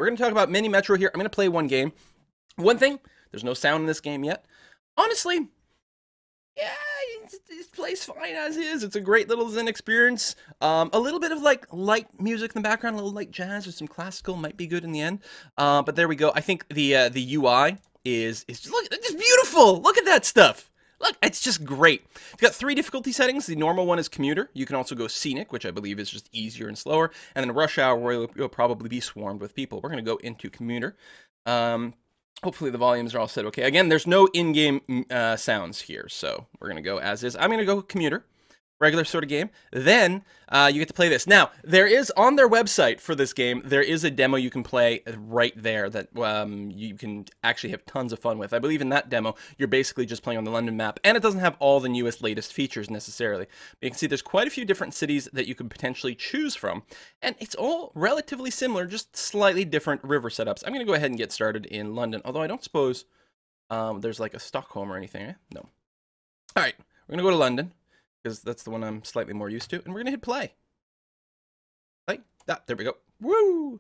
We're going to talk about Mini Metro here. I'm going to play one game. One thing, there's no sound in this game yet. Honestly, yeah, it plays fine as is. It's a great little Zen experience. A little bit of like light music in the background, a little light jazz or some classical might be good in the end. But there we go. I think the UI is look, it's beautiful. Look at that stuff. Look, it's just great. It's got 3 difficulty settings. The normal one is commuter. You can also go scenic, which I believe is just easier and slower. And then rush hour, where you'll probably be swarmed with people. We're going to go into commuter. Hopefully the volumes are all set okay. Again, there's no in-game sounds here, so we're going to go as is. I'm going to go commuter. Regular sort of game. Then you get to play this. Now, there is on their website for this game, there is a demo you can play right there that you can actually have tons of fun with. I believe in that demo, you're basically just playing on the London map, and it doesn't have all the newest, latest features necessarily. But you can see there's quite a few different cities that you could potentially choose from, and it's all relatively similar, just slightly different river setups. I'm going to go ahead and get started in London, although I don't suppose there's like a Stockholm or anything, eh? No. All right, we're going to go to London, because that's the one I'm slightly more used to. And we're going to hit play. Play. Ah, there we go. Woo!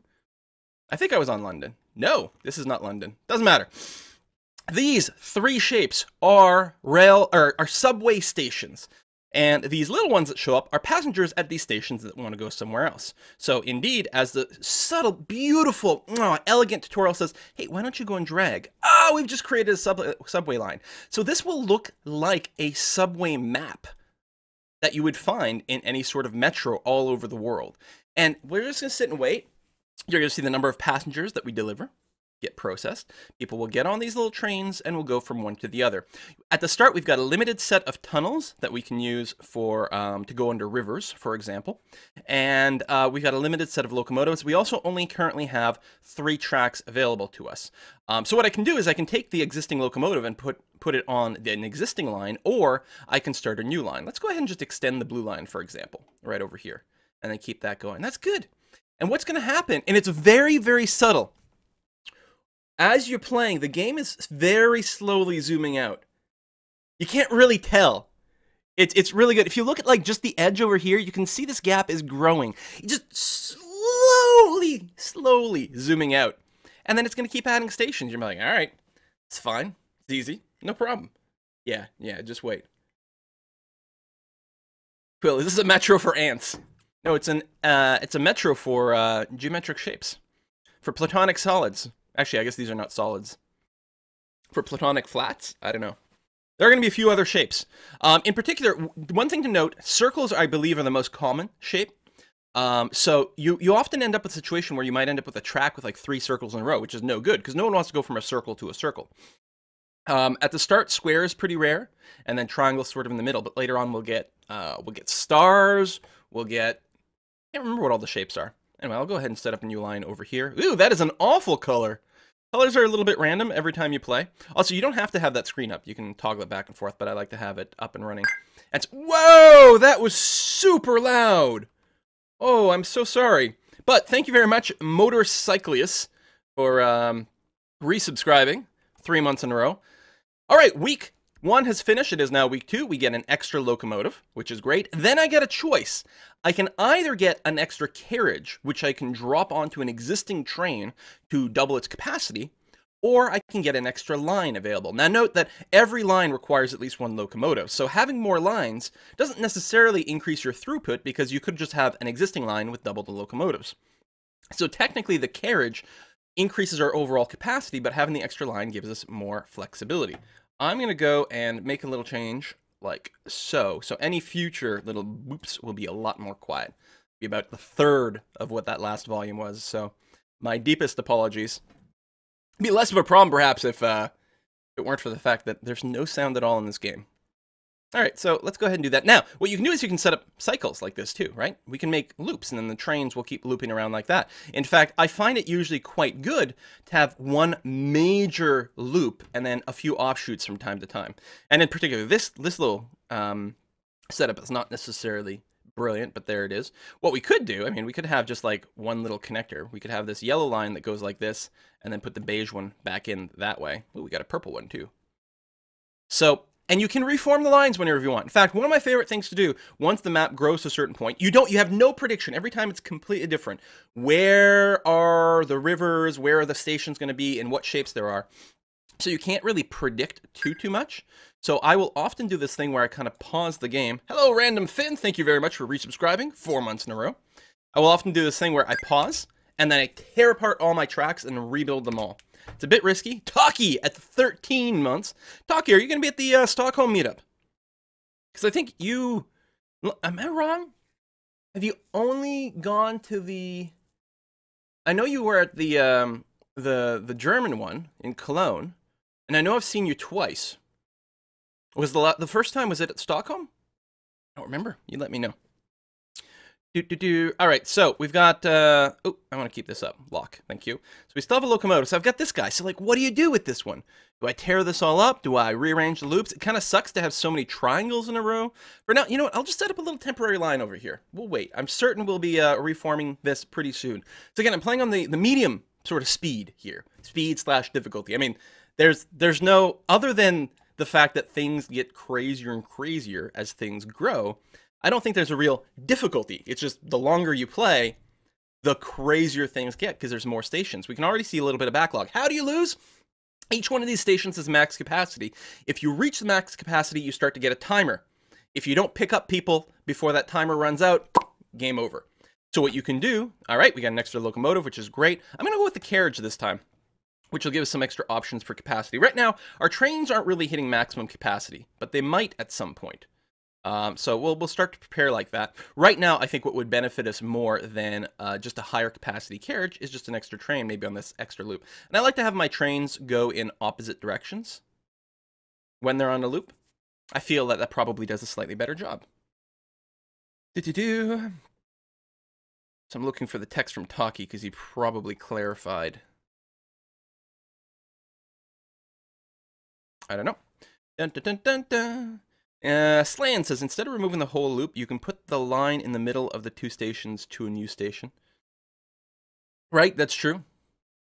I think I was on London. No, this is not London. Doesn't matter. These 3 shapes are subway stations. And these little ones that show up are passengers at these stations that want to go somewhere else. So indeed, as the subtle, beautiful, elegant tutorial says, hey, why don't you go and drag? Oh, we've just created a subway line. So this will look like a subway map that you would find in any sort of metro all over the world. And we're just going to sit and wait. You're going to see the number of passengers that we deliver get processed. People will get on these little trains and will go from one to the other. At the start, we've got a limited set of tunnels that we can use for to go under rivers, for example. And we've got a limited set of locomotives. We also only currently have 3 tracks available to us. So what I can do is I can take the existing locomotive and put it on an existing line, or I can start a new line. Let's go ahead and just extend the blue line, for example, right over here, and then keep that going. That's good. And what's going to happen, and it's very, very subtle. As you're playing, the game is very slowly zooming out. You can't really tell. It's really good. If you look at like just the edge over here, you can see this gap is growing. It's just slowly zooming out. And then it's going to keep adding stations. You're like, all right, it's fine. It's easy. No problem. Yeah, just wait. Quill, is this a metro for ants? No, it's a metro for geometric shapes. For platonic solids. Actually, I guess these are not solids. For platonic flats? I don't know. There are going to be a few other shapes. In particular, one thing to note, circles, I believe, are the most common shape. So you often end up with a situation where you might end up with a track with like 3 circles in a row, which is no good, because no one wants to go from a circle to a circle. At the start, square is pretty rare, and then triangle sort of in the middle, but later on we'll get stars, I can't remember what all the shapes are. Anyway, I'll go ahead and set up a new line over here. Ooh, that is an awful color. Colors are a little bit random every time you play. Also, you don't have to have that screen up. You can toggle it back and forth, but I like to have it up and running. And whoa, that was super loud. Oh, I'm so sorry. But thank you very much, Motorcyclius, for resubscribing 3 months in a row. All right, week 1 has finished. It is now week 2. We get an extra locomotive, which is great. Then I get a choice. I can either get an extra carriage, which I can drop onto an existing train to double its capacity, or I can get an extra line available. Now note that every line requires at least 1 locomotive, so having more lines doesn't necessarily increase your throughput, because you could just have an existing line with double the locomotives. So technically the carriage increases our overall capacity, but having the extra line gives us more flexibility. I'm going to go and make a little change like so. So any future little boops will be a lot more quiet. Be about the 1/3 of what that last volume was. So my deepest apologies. It'd be less of a problem perhaps if it weren't for the fact that there's no sound at all in this game. All right, so let's go ahead and do that. Now, what you can do is you can set up cycles like this too, right? We can make loops, and then the trains will keep looping around like that. In fact, I find it usually quite good to have one major loop and then a few offshoots from time to time. And in particular, this little setup is not necessarily brilliant, but there it is. What we could do, I mean, we could have just like one little connector. We could have this yellow line that goes like this, and then put the beige one back in that way. Ooh, we got a purple one too. So And you can reform the lines whenever you want. In fact, one of my favorite things to do, once the map grows to a certain point, you have no prediction. Every time it's completely different. Where are the rivers? Where are the stations going to be? And what shapes there are. So you can't really predict too much. So I will often do this thing where I kind of pause the game. Hello, Random Finn. Thank you very much for resubscribing 4 months in a row. I will often do this thing where I pause, and then I tear apart all my tracks and rebuild them all. It's a bit risky. Taki at 13 months. Taki, are you going to be at the Stockholm meetup? Because I think you... Am I wrong? Have you only gone to the... I know you were at the German one in Cologne, and I know I've seen you twice. Was the first time, was it at Stockholm? I don't remember. You let me know. All right, so we've got, oh, I want to keep this up. Lock, thank you. So we still have a locomotive. So I've got this guy. So, like, what do you do with this one? Do I tear this all up? Do I rearrange the loops? It kind of sucks to have so many triangles in a row. For now, you know what? I'll just set up a little temporary line over here. We'll wait. I'm certain we'll be reforming this pretty soon. So again, I'm playing on the medium sort of speed here. Speed/difficulty. I mean, there's no, other than the fact that things get crazier and crazier as things grow, I don't think there's a real difficulty. It's just the longer you play, the crazier things get because there's more stations. We can already see a little bit of backlog. How do you lose? Each one of these stations is max capacity. If you reach the max capacity, you start to get a timer. If you don't pick up people before that timer runs out, game over. So what you can do, all right, we got an extra locomotive, which is great. I'm going to go with the carriage this time, which will give us some extra options for capacity. Right now, our trains aren't really hitting maximum capacity, but they might at some point. So we'll start to prepare like that. Right now, I think what would benefit us more than just a higher capacity carriage is just an extra train, maybe on this extra loop. And I like to have my trains go in opposite directions when they're on a loop. I feel that probably does a slightly better job. So I'm looking for the text from Taki because he probably clarified. I don't know. Dun, dun, dun, dun, dun. Slan says, instead of removing the whole loop, you can put the line in the middle of the two stations to a new station. Right, that's true.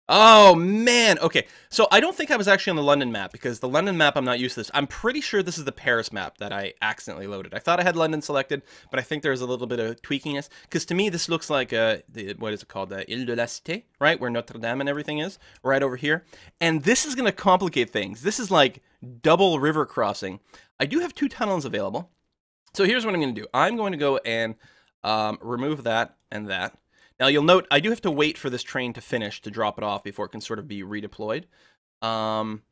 Oh, man. Okay, so I don't think I was actually on the London map, because the London map, I'm not used to this. I'm pretty sure this is the Paris map that I accidentally loaded. I thought I had London selected, but I think there's a little bit of tweakiness, because to me, this looks like, what is it called? Ile de la Cité, right? Where Notre Dame and everything is, right over here. And this is going to complicate things. This is like double river crossing. I do have 2 tunnels available. So here's what I'm going to do. I'm going to go and remove that and that. Now, you'll note I do have to wait for this train to finish to drop it off before it can sort of be redeployed. I'm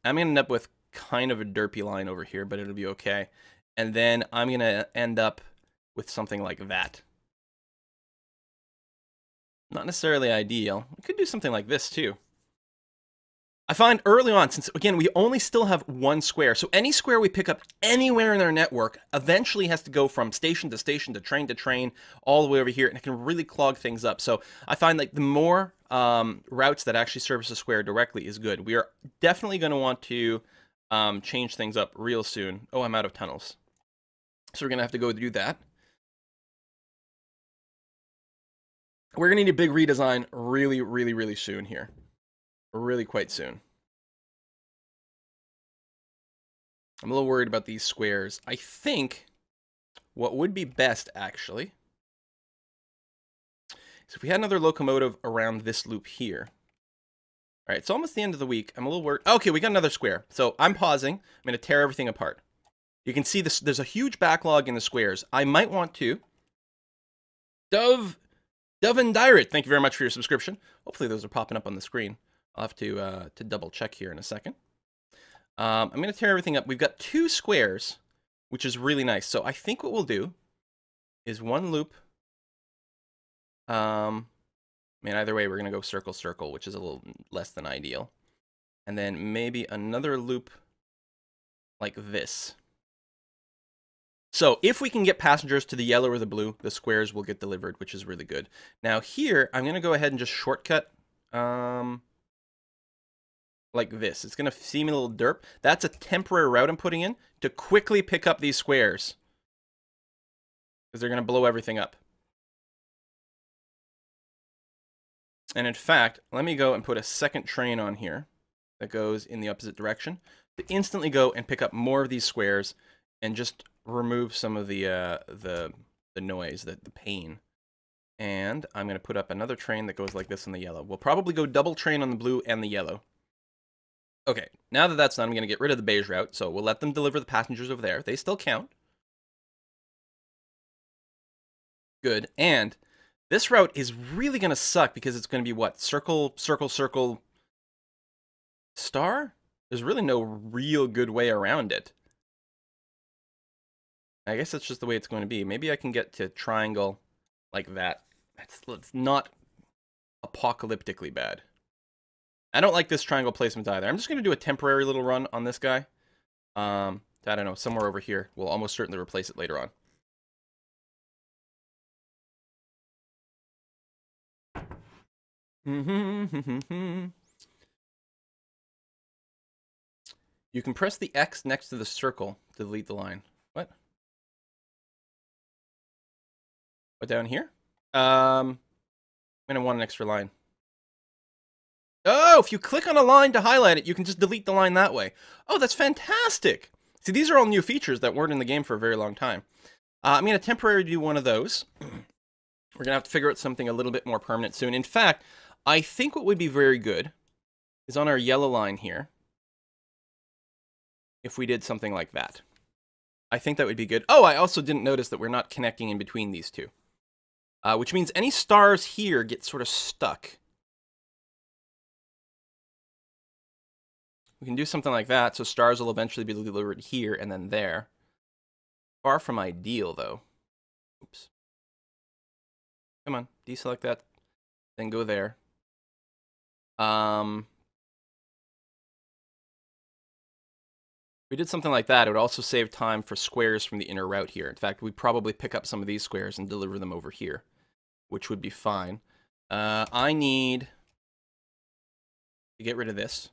going to end up with kind of a derpy line over here, but it'll be okay. And then I'm going to end up with something like that. Not necessarily ideal. I could do something like this, too. I find early on, since, again, we only still have 1 square, so any square we pick up anywhere in our network eventually has to go from station to train, all the way over here, and it can really clog things up. So I find like the more routes that actually service a square directly is good. We are definitely going to want to change things up real soon. Oh, I'm out of tunnels. So we're going to have to go do that. We're going to need a big redesign really soon here. Really quite soon. I'm a little worried about these squares. I think what would be best, actually, is if we had another locomotive around this loop here. All right, it's almost the end of the week. I'm a little worried. Okay, we got another square. So I'm pausing. I'm going to tear everything apart. You can see this. There's a huge backlog in the squares. I might want to. Dove and Direct, thank you very much for your subscription. Hopefully those are popping up on the screen. I'll have to double check here in a second. I'm going to tear everything up. We've got 2 squares, which is really nice. So I think what we'll do is 1 loop. I mean, either way, we're going to go circle, circle, which is a little less than ideal. And then maybe another loop like this. So if we can get passengers to the yellow or the blue, the squares will get delivered, which is really good. Now here, I'm going to go ahead and just shortcut like this. It's going to seem a little derp. That's a temporary route I'm putting in to quickly pick up these squares, because they're going to blow everything up. And in fact, let me go and put a second train on here that goes in the opposite direction. to instantly go and pick up more of these squares and just remove some of the noise, the pain. And I'm going to put up another train that goes like this in the yellow. We'll probably go double train on the blue and the yellow. Okay, now that that's done, I'm going to get rid of the beige route. So we'll let them deliver the passengers over there. They still count. Good. And this route is really going to suck because it's going to be what? Circle, circle, circle, star? There's really no real good way around it. I guess that's just the way it's going to be. Maybe I can get to triangle like that. It's not apocalyptically bad. I don't like this triangle placement either. I'm just going to do a temporary little run on this guy. I don't know, somewhere over here. We'll almost certainly replace it later on. You can press the X next to the circle to delete the line. What? What, down here? I'm going to want an extra line. Oh, if you click on a line to highlight it, you can just delete the line that way. Oh, that's fantastic. See, these are all new features that weren't in the game for a very long time. I'm going to temporarily do one of those. We're going to have to figure out something a little bit more permanent soon. In fact, I think what would be very good is on our yellow line here, if we did something like that. I think that would be good. Oh, I also didn't notice that we're not connecting in between these two. Which means any stars here get sort of stuck. We can do something like that, so stars will eventually be delivered here and then there. Far from ideal, though. Oops. Come on, deselect that, then go there. If we did something like that, it would also save time for squares from the inner route here. In fact, we'd probably pick up some of these squares and deliver them over here, which would be fine. I need to get rid of this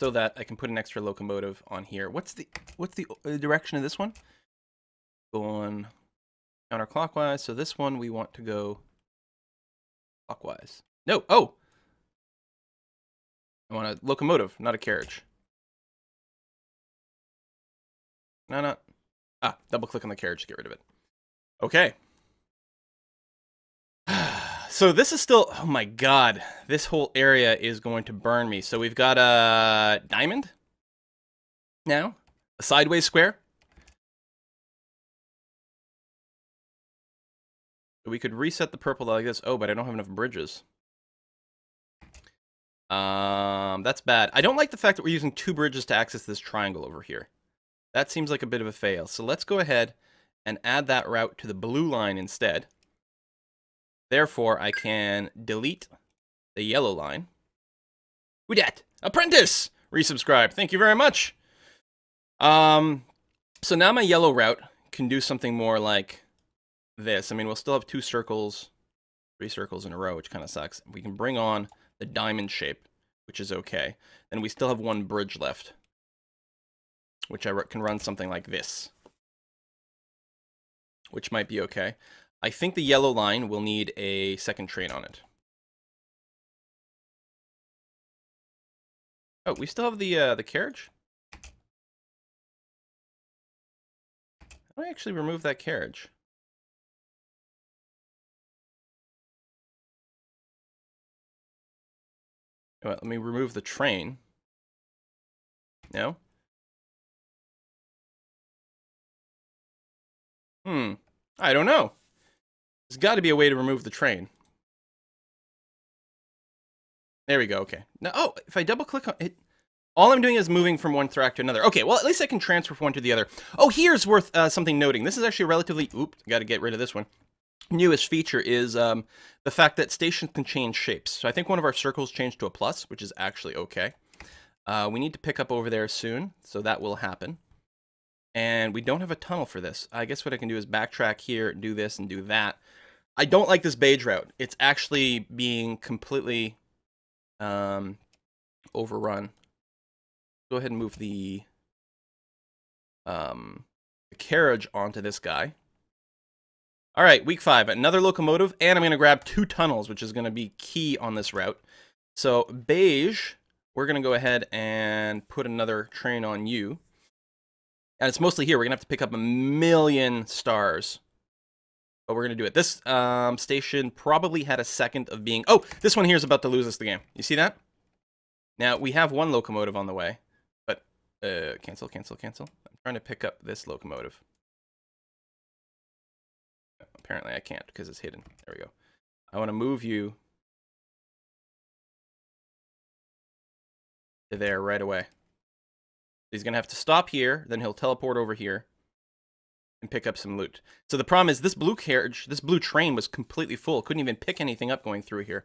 so that I can put an extra locomotive on here. What's the direction of this one? Going counterclockwise. So this one we want to go clockwise. No, oh! I want a locomotive, not a carriage. No. Ah, double click on the carriage to get rid of it. Okay. So this is still, oh my god, this whole area is going to burn me. So we've got a diamond now, a sideways square. We could reset the purple like this. Oh, but I don't have enough bridges. That's bad. I don't like the fact that we're using 2 bridges to access this triangle over here. That seems like a bit of a fail. So let's go ahead and add that route to the blue line instead. Therefore, I can delete the yellow line. Who dat? Apprentice! Resubscribe. Thank you very much. So now my yellow route can do something more like this. I mean, we'll still have 2 circles, 3 circles in a row, which kind of sucks. We can bring on the diamond shape, which is okay. Then we still have 1 bridge left, which I can run something like this, which might be okay. I think the yellow line will need a second train on it. Oh, we still have the carriage? How do I actually remove that carriage? Well, let me remove the train. No? I don't know. There's got to be a way to remove the train. There we go, okay. Now, oh, if I double click on it, all I'm doing is moving from one track to another. Okay, well, at least I can transfer from one to the other. Oh, here's worth something noting. This is actually relatively, oops, got to get rid of this one. Newest feature is the fact that stations can change shapes. So I think one of our circles changed to a plus, which is actually okay. We need to pick up over there soon, so that will happen. And we don't have a tunnel for this. I guess what I can do is backtrack here, do this, and do that. I don't like this beige route. It's actually being completely overrun. Go ahead and move the carriage onto this guy. All right, week 5, another locomotive, and I'm going to grab 2 tunnels, which is going to be key on this route. So beige we're going to go ahead and put another train on you. And it's mostly here. We're going to have to pick up 1,000,000 stars. But we're going to do it. This station probably had a second of being... Oh, this one here is about to lose us the game. You see that? Now, we have one locomotive on the way. But, cancel. I'm trying to pick up this locomotive. Apparently I can't because it's hidden. There we go. I want to move you to there right away. He's going to have to stop here, then he'll teleport over here and pick up some loot. So the problem is this blue carriage, this blue train was completely full. Couldn't even pick anything up going through here.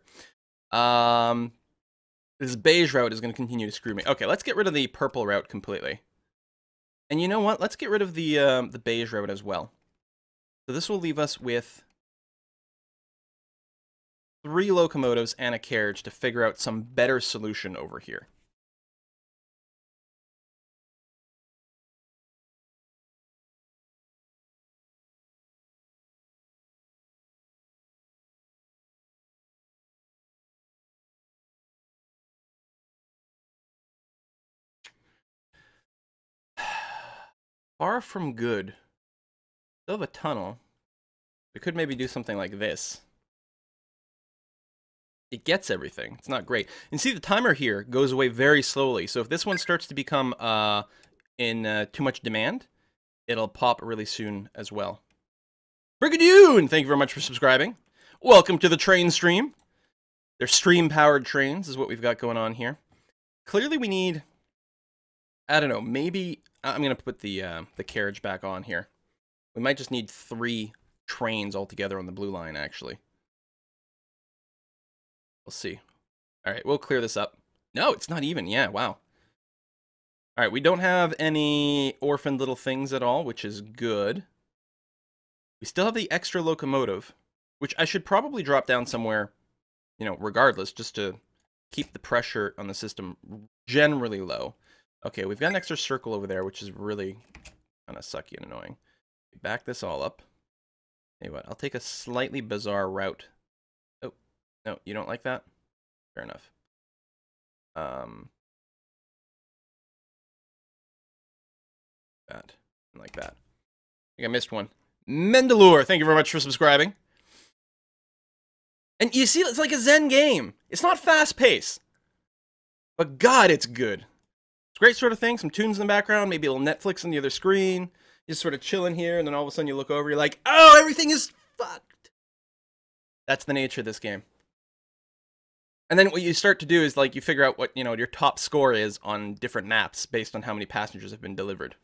This beige route is going to continue to screw me. Okay, let's get rid of the purple route completely. And you know what? Let's get rid of the beige route as well. So this will leave us with 3 locomotives and a carriage to figure out some better solution over here. Far from good. Still have a tunnel. We could maybe do something like this. It gets everything. It's not great. And see, the timer here goes away very slowly. So if this one starts to become in too much demand, it'll pop really soon as well. Brigadoon! Thank you very much for subscribing. Welcome to the train stream. They're stream-powered trains is what we've got going on here. Clearly we need... I don't know, maybe... I'm going to put the carriage back on here. We might just need 3 trains altogether on the blue line, actually. We'll see. All right, we'll clear this up. No, it's not even. Yeah, wow. All right, we don't have any orphaned little things at all, which is good. We still have the extra locomotive, which I should probably drop down somewhere, you know, regardless, just to keep the pressure on the system generally low. Okay, we've got an extra circle over there, which is really kind of sucky and annoying. Back this all up. Hey, what? I'll take a slightly bizarre route. Oh, no, you don't like that? Fair enough. That. Like that. I think I missed one. Mendelure, thank you very much for subscribing. And you see, it's like a Zen game. It's not fast-paced. But God, it's good. It's a great sort of thing. Some tunes in the background, maybe a little Netflix on the other screen. You just sort of chilling here, and then all of a sudden you look over, you're like, oh, everything is fucked. That's the nature of this game. And then what you start to do is, like, you figure out what, you know, your top score is on different maps based on how many passengers have been delivered.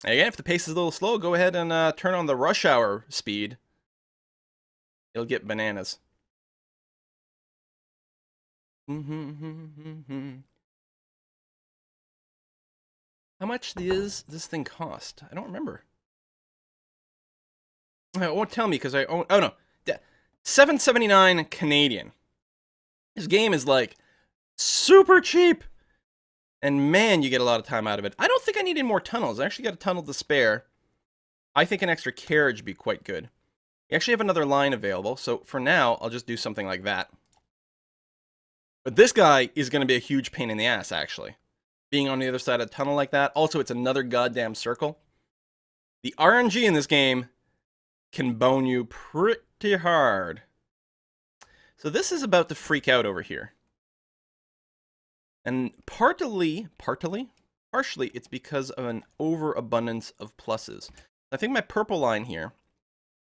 And again, if the pace is a little slow, go ahead and turn on the rush hour speed. You'll get bananas. How much does this thing cost? I don't remember. It won't tell me because I own... Oh, no. $7.79 Canadian. This game is, like, super cheap. And, man, you get a lot of time out of it. I don't think I need any more tunnels. I actually got a tunnel to spare. I think an extra carriage would be quite good. We actually have another line available, so for now, I'll just do something like that. But this guy is going to be a huge pain in the ass, actually. Being on the other side of the tunnel like that. Also, it's another goddamn circle. The RNG in this game can bone you pretty hard. So this is about to freak out over here. And partially, it's because of an overabundance of pluses. I think my purple line here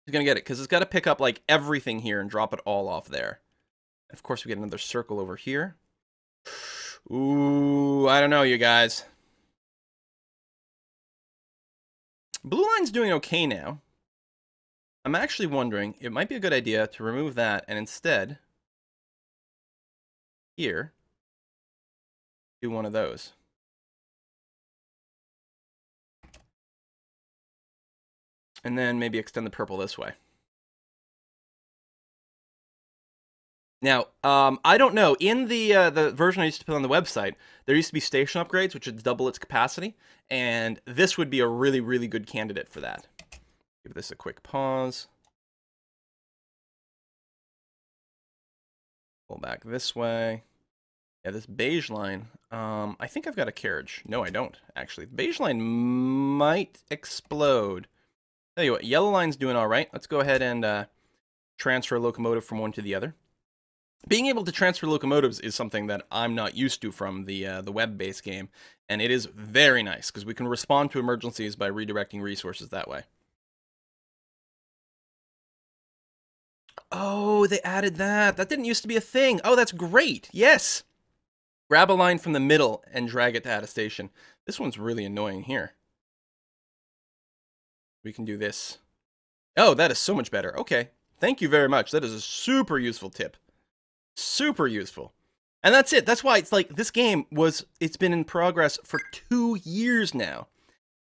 is going to get it, because it's got to pick up, like, everything here and drop it all off there. And of course, we get another circle over here. Ooh, I don't know, you guys. Blue line's doing okay now. I'm actually wondering, it might be a good idea to remove that and instead, here, do one of those. And then maybe extend the purple this way. Now, I don't know. In the version I used to put on the website, there used to be station upgrades, which would double its capacity, and this would be a really, really good candidate for that. Give this a quick pause. Pull back this way. Yeah, this beige line, I think I've got a carriage. No, I don't, actually. The beige line might explode. Tell you what, yellow line's doing all right. Let's go ahead and transfer a locomotive from one to the other. Being able to transfer locomotives is something that I'm not used to from the web-based game, and it is very nice, because we can respond to emergencies by redirecting resources that way. Oh, they added that. That didn't used to be a thing. Oh, that's great. Yes. Grab a line from the middle and drag it to add a station. This one's really annoying here. We can do this. Oh, that is so much better. Okay. Thank you very much. That is a super useful tip. Super useful. And that's it. That's why it's like this game it's been in progress for 2 years now.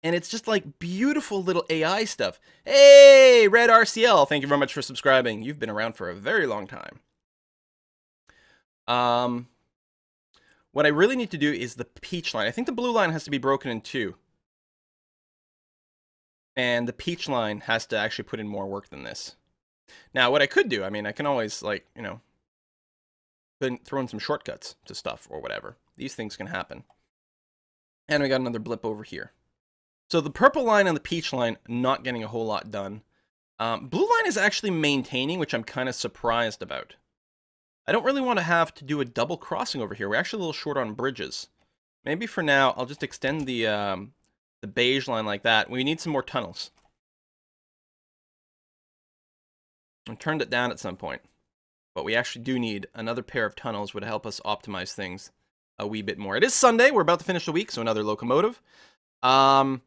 And it's just like beautiful little AI stuff. Hey, Red RCL, thank you very much for subscribing. You've been around for a very long time. What I really need to do is the peach line. I think the blue line has to be broken in 2. And the peach line has to actually put in more work than this. Now, what I could do, I mean, I can always, like, you know, throw in some shortcuts to stuff or whatever. These things can happen. And we got another blip over here. So the purple line and the peach line not getting a whole lot done. Blue line is actually maintaining, which I'm kind of surprised about. I don't really want to have to do a double crossing over here. We're actually a little short on bridges. Maybe for now, I'll just extend the beige line like that. We need some more tunnels. I turned it down at some point. But we actually do need another pair of tunnels would help us optimize things a wee bit more. It is Sunday. We're about to finish the week, so another locomotive. I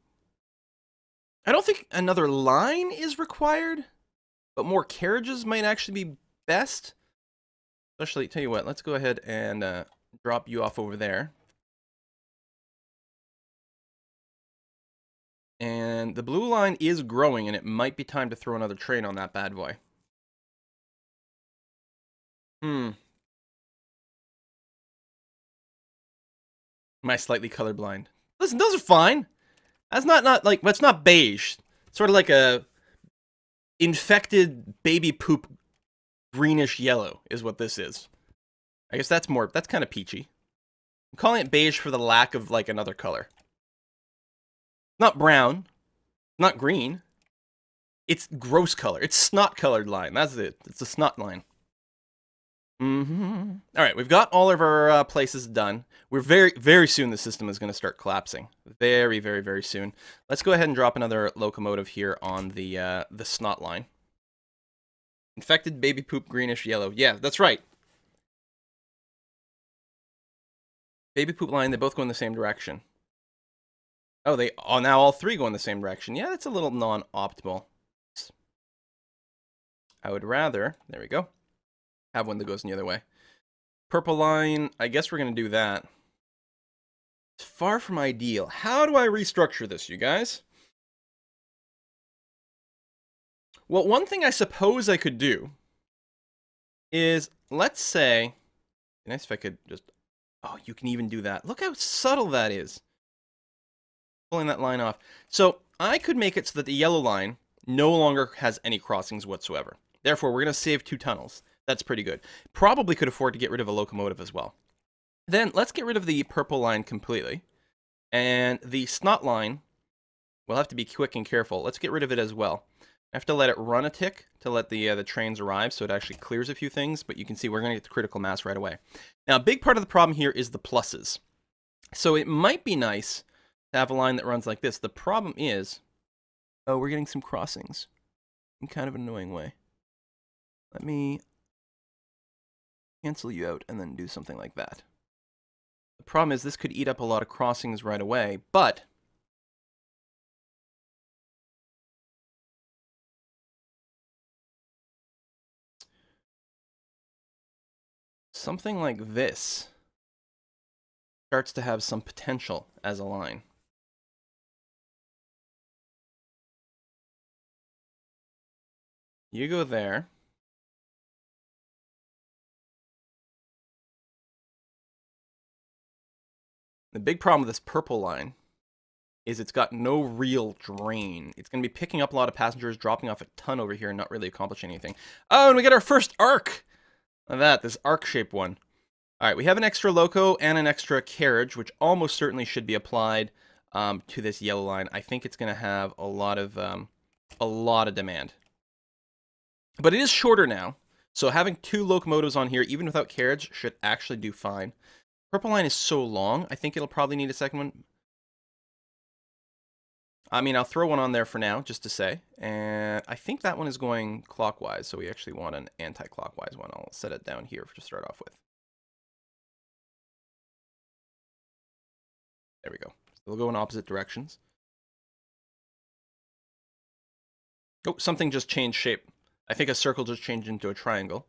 don't think another line is required, but more carriages might actually be best. Especially, tell you what, let's go ahead and drop you off over there. And the blue line is growing, and it might be time to throw another train on that bad boy. Am I slightly colorblind? Listen, those are fine. That's not like, that's not beige. Sort of like a infected baby poop greenish yellow is what this is. I guess that's kind of peachy. I'm calling it beige for the lack of like another color. Not brown, not green. It's gross color. It's snot colored line. That's it. It's a snot line. All right, we've got all of our places done. We're very soon the system is going to start collapsing. Very soon. Let's go ahead and drop another locomotive here on the snot line. Infected baby poop greenish yellow. Yeah, that's right. Baby poop line, they both go in the same direction. Oh, now all 3 go in the same direction. Yeah, that's a little non-optimal. I would rather, there we go, have one that goes the other way. Purple line, I guess we're going to do that. It's far from ideal. How do I restructure this, you guys? Well, one thing I suppose I could do is, let's say, it'd be nice if I could just, oh, you can even do that. Look how subtle that is. Pulling that line off. So I could make it so that the yellow line no longer has any crossings whatsoever. Therefore, we're going to save 2 tunnels. That's pretty good. Probably could afford to get rid of a locomotive as well. Then let's get rid of the purple line completely. And the snot line, we'll have to be quick and careful. Let's get rid of it as well. I have to let it run a tick to let the trains arrive, so it actually clears a few things, but you can see we're going to get the critical mass right away. Now, a big part of the problem here is the pluses. So it might be nice to have a line that runs like this. The problem is, oh, we're getting some crossings in kind of an annoying way. Let me cancel you out and then do something like that. The problem is this could eat up a lot of crossings right away, but something like this starts to have some potential as a line. You go there. The big problem with this purple line is it's got no real drain. It's going to be picking up a lot of passengers, dropping off a ton over here, and not really accomplishing anything. Oh, and we get our first arc! Look at that, this arc-shaped one. All right, we have an extra loco and an extra carriage, which almost certainly should be applied to this yellow line. I think it's going to have a lot of demand, but it is shorter now. So having 2 locomotives on here, even without carriage, should actually do fine. Purple line is so long, I think it'll probably need a second one. I mean, I'll throw one on there for now, just to say. And I think that one is going clockwise, so we actually want an anti-clockwise one. I'll set it down here to start off with. There we go. They'll go in opposite directions. Oh, something just changed shape. I think a circle just changed into a triangle.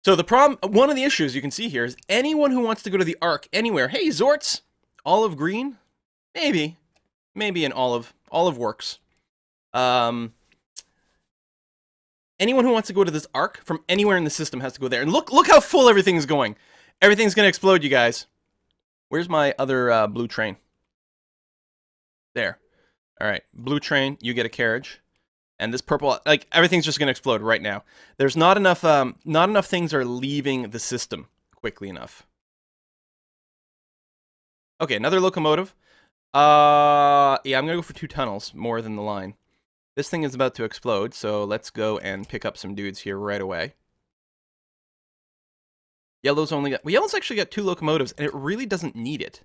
So the problem, one of the issues you can see here is anyone who wants to go to the Arc anywhere. Hey, Zorts! Olive green? Maybe. Maybe an olive. Olive works. Anyone who wants to go to this Arc from anywhere in the system has to go there. And look how full everything is going. Everything's going to explode, you guys. Where's my other blue train? There. All right, blue train, you get a carriage. And this purple, like, everything's just going to explode right now. There's not enough things are leaving the system quickly enough. Okay, another locomotive. Yeah, I'm going to go for 2 tunnels, more than the line. This thing is about to explode, so let's go and pick up some dudes here right away. Yellow's actually got 2 locomotives, and it really doesn't need it.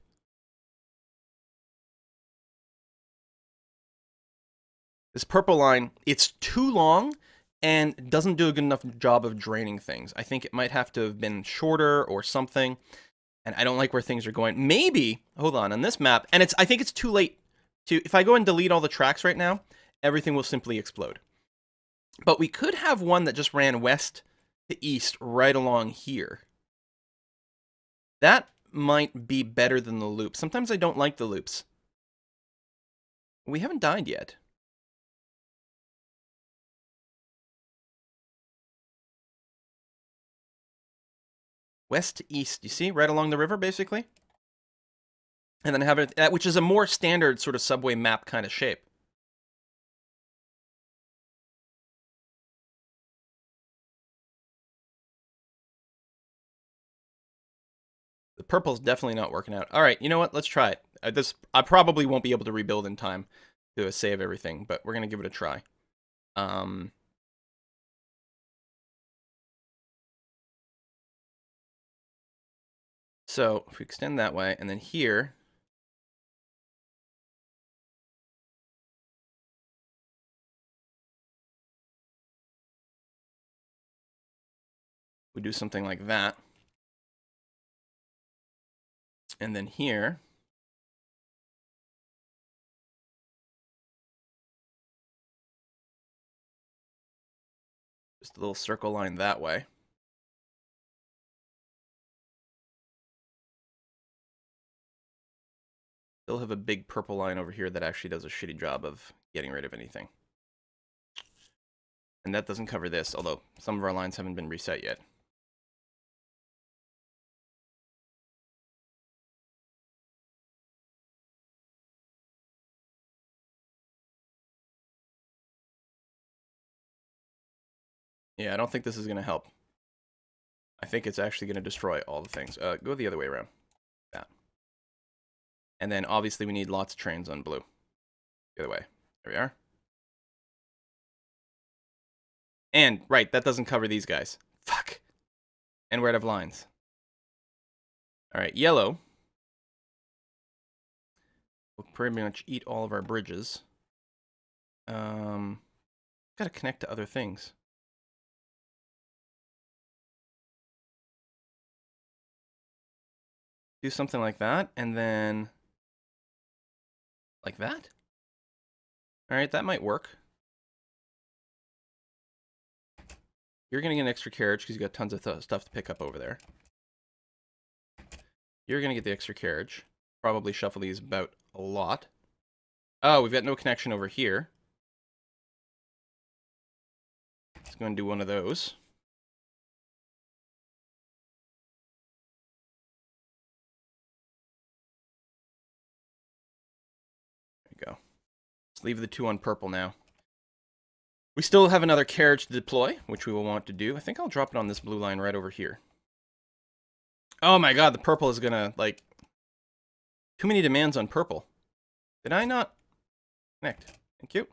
This purple line, it's too long and doesn't do a good enough job of draining things. I think it might have to have been shorter or something, and I don't like where things are going. Maybe, hold on this map, and I think it's too late to, if I go and delete all the tracks right now, everything will simply explode. But we could have one that just ran west to east right along here. That might be better than the loop. Sometimes I don't like the loops. We haven't died yet. West to east, you see? Right along the river, basically. And then have it, which is a more standard sort of subway map kind of shape. The purple's definitely not working out. All right, you know what? Let's try it. I probably won't be able to rebuild in time to save everything, but we're going to give it a try. So if we extend that way, and then here, we do something like that. And then here, just a little circle line that way. Still have a big purple line over here that actually does a shitty job of getting rid of anything. And that doesn't cover this, although some of our lines haven't been reset yet. Yeah, I don't think this is going to help. I think it's actually going to destroy all the things. Go the other way around. That. And then obviously we need lots of trains on blue. The other way. There we are. And, right, that doesn't cover these guys. Fuck. And we're out of lines. Alright, yellow. We'll pretty much eat all of our bridges. Gotta connect to other things. Do something like that, and then like that. All right, that might work. You're gonna get an extra carriage because you got tons of stuff to pick up over there. You're gonna get the extra carriage. Probably shuffle these about a lot. Oh, we've got no connection over here. Let's go and do one of those. Go. Let's leave the 2 on purple now. We still have another carriage to deploy, which we will want to do. I think I'll drop it on this blue line right over here. Oh my god, the purple is gonna, like... Too many demands on purple. Did I not connect? Thank you.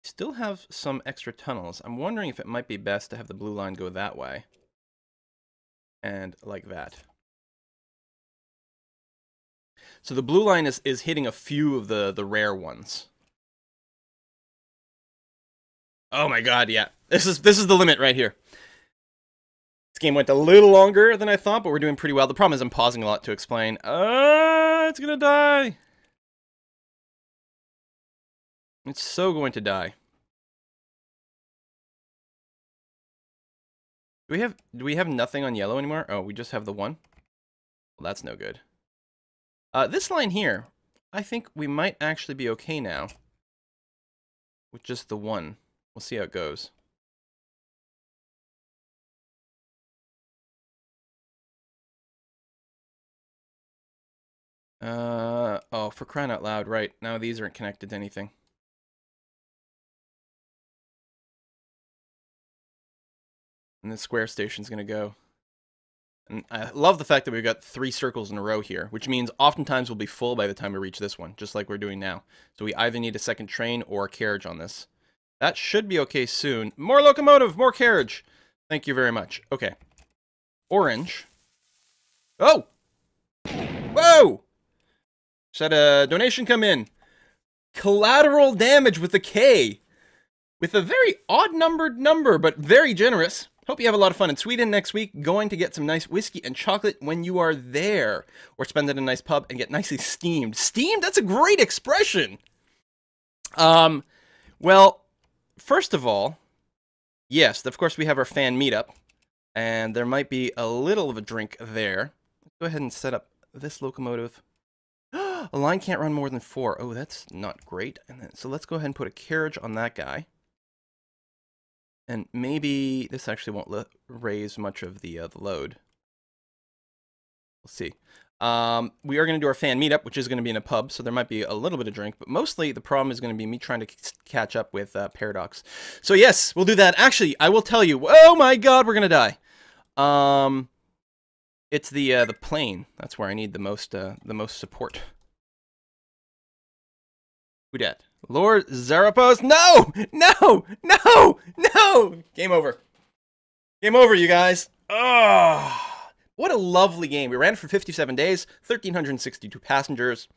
Still have some extra tunnels. I'm wondering if it might be best to have the blue line go that way. And like that. So the blue line is hitting a few of the rare ones. Oh my god, yeah. This is the limit right here. This game went a little longer than I thought, but we're doing pretty well. The problem is I'm pausing a lot to explain. It's gonna die. It's so going to die. Do we have nothing on yellow anymore? Oh, we just have the one? Well, that's no good. This line here, I think we might actually be okay now. With just the one. We'll see how it goes. Oh, for crying out loud, right. Now these aren't connected to anything. And the square station's gonna go. And I love the fact that we've got 3 circles in a row here, which means oftentimes we'll be full by the time we reach this one, just like we're doing now. So we either need a second train or a carriage on this. That should be okay soon. More locomotive, more carriage. Thank you very much. Okay. Orange. Oh! Whoa! Just had a donation come in. Collateral damage with a K. With a very odd-numbered number, but very generous. Hope you have a lot of fun in Sweden next week. Going to get some nice whiskey and chocolate when you are there. Or spend it in a nice pub and get nicely steamed. Steamed? That's a great expression! Well, first of all, yes, of course we have our fan meetup. And there might be a little of a drink there. Let's go ahead and set up this locomotive. A line can't run more than 4. Oh, that's not great. And then, so let's go ahead and put a carriage on that guy. And maybe this actually won't raise much of the load. We'll see. We are going to do our fan meetup, which is going to be in a pub, so there might be a little bit of drink. But mostly the problem is going to be me trying to catch up with Paradox. So yes, we'll do that. Actually, I will tell you. Oh my god, we're going to die. It's the plane. That's where I need the most support. Who dat? Lord Zarapos? No! No! No! No! Game over. Game over, you guys. Oh, what a lovely game. We ran it for 57 days, 1,362 passengers.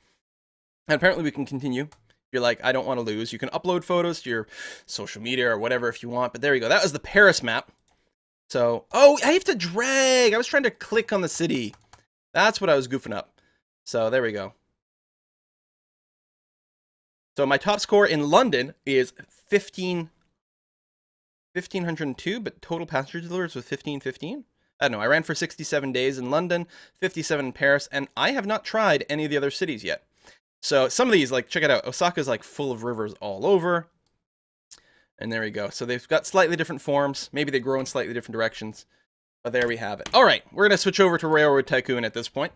And apparently we can continue. You're like, I don't want to lose. You can upload photos to your social media or whatever if you want. But there you go. That was the Paris map. So, oh, I have to drag. I was trying to click on the city. That's what I was goofing up. So there we go. So my top score in London is 1,502, but total passenger deliveries was 1,515. I don't know. I ran for 67 days in London, 57 in Paris, and I have not tried any of the other cities yet. So some of these, like, check it out. Osaka's like full of rivers all over. And there we go. So they've got slightly different forms. Maybe they grow in slightly different directions. But there we have it. All right, we're going to switch over to Railroad Tycoon at this point.